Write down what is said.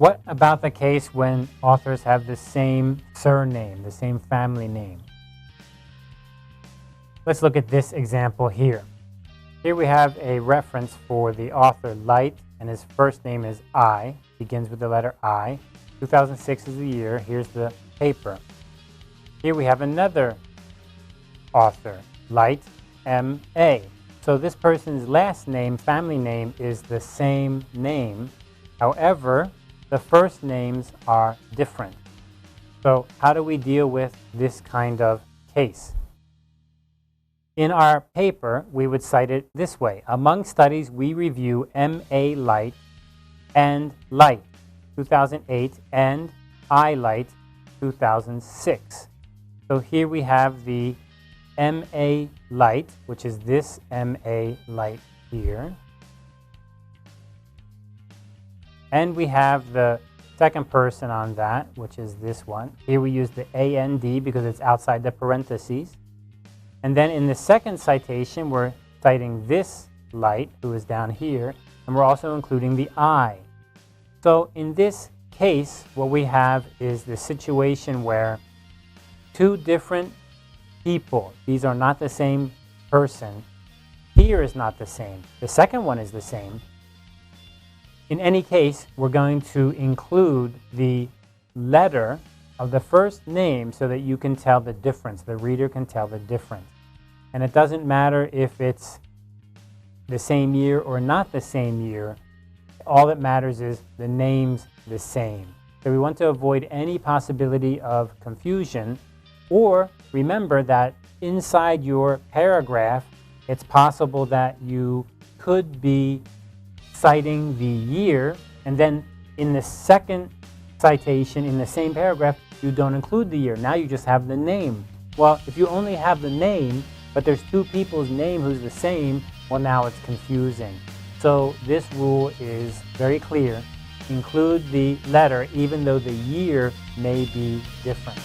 What about the case when authors have the same surname, the same family name? Let's look at this example here. Here we have a reference for the author, Light, and his first name is I, begins with the letter I. 2006 is the year. Here's the paper. Here we have another author, Light, M.A. So this person's last name, family name, is the same name. However, the first names are different. So how do we deal with this kind of case? In our paper, we would cite it this way. Among studies, we review M.A. Light and Light, 2008, and I Light, 2006. So here we have the M.A. Light, which is this M.A. Light here. And we have the second person on that, which is this one. Here we use the A.N.D. because it's outside the parentheses. And then in the second citation, we're citing this Light, who is down here, and we're also including the I. So in this case, what we have is the situation where two different people, these are not the same person, here is not the same. The second one is the same. In any case, we're going to include the letter of the first name so that you can tell the difference. The reader can tell the difference. And it doesn't matter if it's the same year or not the same year. All that matters is the name's the same. So we want to avoid any possibility of confusion. Or remember that inside your paragraph, it's possible that you could be citing the year, and then in the second citation in the same paragraph, you don't include the year. Now you just have the name. Well, if you only have the name, but there's two people's name who's the same, well, now it's confusing. So this rule is very clear. Include the letter even though the year may be different.